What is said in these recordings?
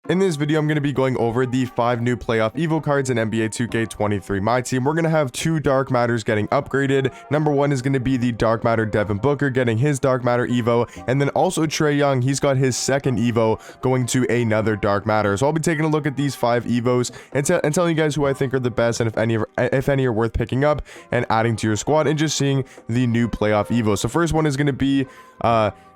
In this video, I'm going to be going over the 5 new playoff Evo cards in NBA 2K23 Myteam. We're going to have 2 Dark Matters getting upgraded. Number 1 is going to be the Dark Matter Devin Booker getting his Dark Matter Evo, and then also Trey Young, he's got his second Evo going to another Dark Matter. So I'll be taking a look at these 5 Evos and telling you guys who I think are the best and if any are worth picking up and adding to your squad, and just seeing the new playoff Evo. So first one is going to be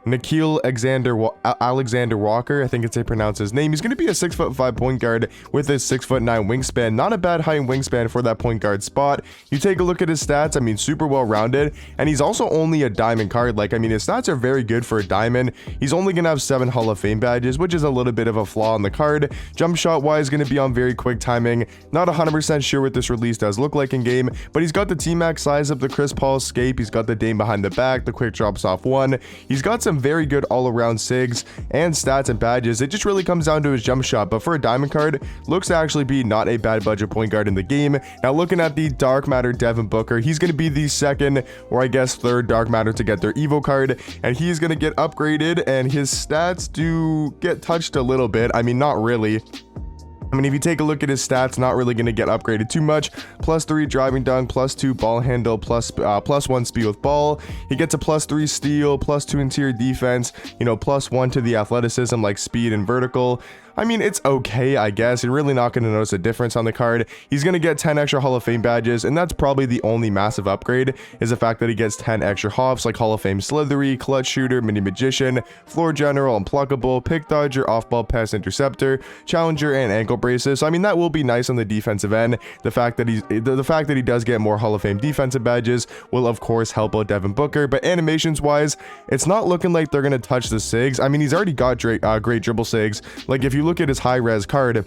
Nikhil Alexander Walker, I think it's how you pronounce his name. He's going to be a 6'5" point guard with a 6'9" wingspan. Not a bad height wingspan for that point guard spot. You take a look at his stats, I mean, super well rounded, and he's also only a diamond card. Like, I mean, his stats are very good for a diamond. He's only going to have 7 Hall of Fame badges, which is a little bit of a flaw on the card. Jump shot wise, going to be on very quick timing. Not 100% sure what this release does look like in game, but he's got the T-Max size up, the Chris Paul escape. He's got the Dame behind the back, the quick drops off 1. He's got some very good all-around sigs and stats and badges. It just really comes down to his jump shot, but for a diamond card, looks to actually be not a bad budget point guard in the game. Now looking at the Dark Matter Devin Booker, he's going to be the second, or I guess third Dark Matter to get their Evo card, and he's going to get upgraded, and his stats do get touched a little bit. I mean, not really. I mean, if you take a look at his stats, not really going to get upgraded too much. +3 driving dunk, +2 ball handle, +1 speed with ball. He gets a +3 steal, +2 interior defense, you know, +1 to the athleticism like speed and vertical. I mean, it's okay, I guess. You're really not going to notice a difference on the card. He's going to get 10 extra Hall of Fame badges, and that's probably the only massive upgrade, is the fact that he gets 10 extra hops like Hall of Fame Slithery, Clutch Shooter, Mini Magician, Floor General, Unpluckable, Pick Dodger, Off-Ball Pass Interceptor, Challenger, and Ankle Braces. So, I mean, that will be nice on the defensive end. The fact that he does get more Hall of Fame defensive badges will, of course, help out Devin Booker. But animations-wise, it's not looking like they're going to touch the sigs. I mean, he's already got great dribble sigs. Like, if you look at his high-res card,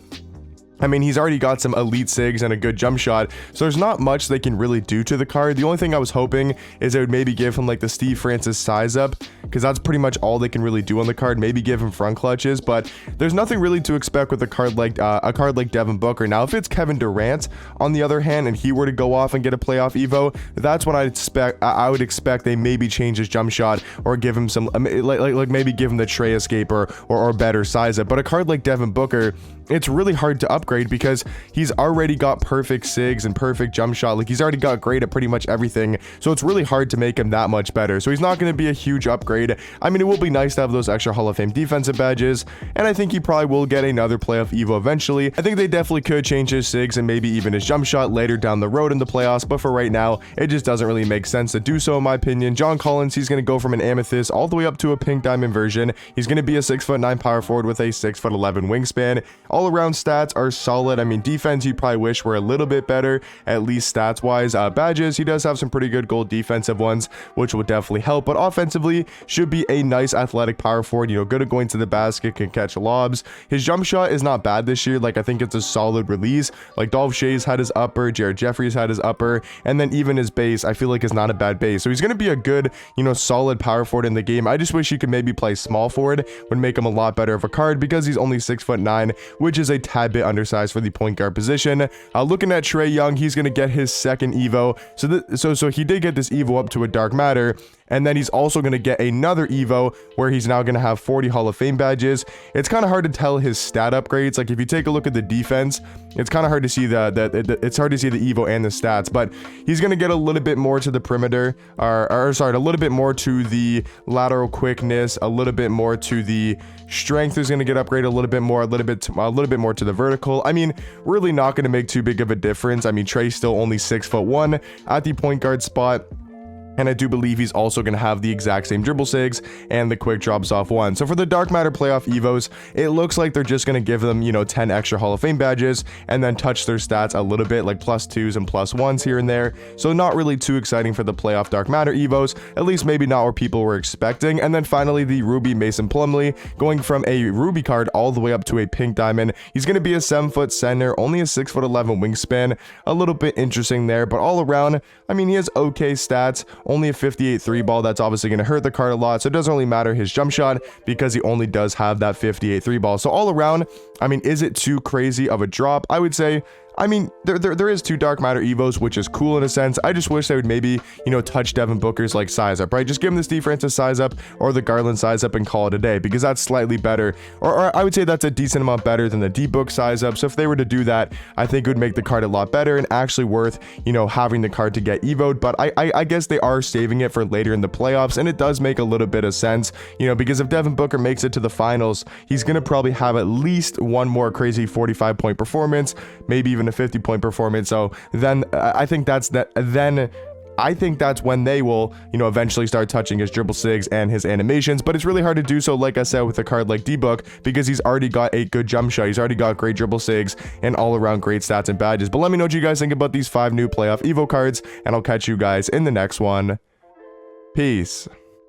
I mean, he's already got some elite sigs and a good jump shot, so there's not much they can really do to the card. The only thing I was hoping is they would maybe give him like the Steve Francis size up, because that's pretty much all they can really do on the card. Maybe give him front clutches, but there's nothing really to expect with a card like Devin Booker. Now, if it's Kevin Durant, on the other hand, and he were to go off and get a playoff Evo, that's what I would expect they maybe change his jump shot or give him some like maybe give him the Trey escape or better size up. But a card like Devin Booker, it's really hard to upgrade because he's already got perfect sigs and perfect jump shot. Like, he's already got great at pretty much everything, so it's really hard to make him that much better. So he's not going to be a huge upgrade. I mean, it will be nice to have those extra Hall of Fame defensive badges, and I think he probably will get another playoff Evo eventually. I think they definitely could change his sigs and maybe even his jump shot later down the road in the playoffs, but for right now, it just doesn't really make sense to do so, in my opinion. John Collins, he's going to go from an amethyst all the way up to a pink diamond version. He's going to be a 6'9" power forward with a 6'11" wingspan. All around stats are solid. I mean, defense, you probably wish were a little bit better, at least stats wise. Badges, he does have some pretty good gold defensive ones, which will definitely help, but offensively should be a nice athletic power forward, you know, good at going to the basket, can catch lobs. His jump shot is not bad this year. Like, I think it's a solid release. Like, Dolph Shays had his upper, Jared Jeffries had his upper, and then even his base, I feel like, is not a bad base. So he's going to be a good, you know, solid power forward in the game. I just wish he could maybe play small forward, would make him a lot better of a card, because he's only 6'9", which is a tad bit undersized for the point guard position. Looking at Trey Young, he's going to get his second Evo. So he did get this Evo up to a Dark Matter, and then he's also going to get another Evo where he's now going to have 40 Hall of Fame badges. It's kind of hard to tell his stat upgrades. Like, if you take a look at the defense, it's kind of hard to see it's hard to see the Evo and the stats, but he's going to get a little bit more to the perimeter, a little bit more to the lateral quickness, a little bit more to the strength is going to get upgraded a little bit more to the vertical. I mean, really not going to make too big of a difference. I mean, Trey's still only 6'1" at the point guard spot, and I do believe he's also going to have the exact same dribble sigs and the quick drops off 1. So for the Dark Matter playoff Evos, it looks like they're just going to give them, you know, 10 extra Hall of Fame badges and then touch their stats a little bit, like +2s and +1s here and there. So not really too exciting for the playoff Dark Matter Evos, at least maybe not what people were expecting. And then finally, the Ruby Mason Plumlee, going from a Ruby card all the way up to a pink diamond. He's going to be a 7-foot center, only a 6'11" wingspan. A little bit interesting there, but all around, I mean, he has okay stats. Only a 58 3 ball. That's obviously going to hurt the card a lot, so it doesn't really matter his jump shot because he only does have that 58 3 ball. So all around, I mean, is it too crazy of a drop? I would say I mean, there is 2 Dark Matter Evos, which is cool in a sense. I just wish they would maybe, you know, touch Devin Booker's like size up, right? Just give him the Steve Francis size up or the Garland size up and call it a day, because that's slightly better, or I would say that's a decent amount better than the D-Book size up. So if they were to do that, I think it would make the card a lot better and actually worth, you know, having the card to get evoed. But I guess they are saving it for later in the playoffs, and it does make a little bit of sense, you know, because if Devin Booker makes it to the finals, he's going to probably have at least one more crazy 45-point performance, maybe even a 50-point performance. So then I think that's when they will, you know, eventually start touching his dribble sigs and his animations. But it's really hard to do so, like I said, with a card like D-Book, because he's already got a good jump shot. He's already got great dribble sigs and all around great stats and badges. But let me know what you guys think about these 5 new playoff Evo cards, and I'll catch you guys in the next one. Peace.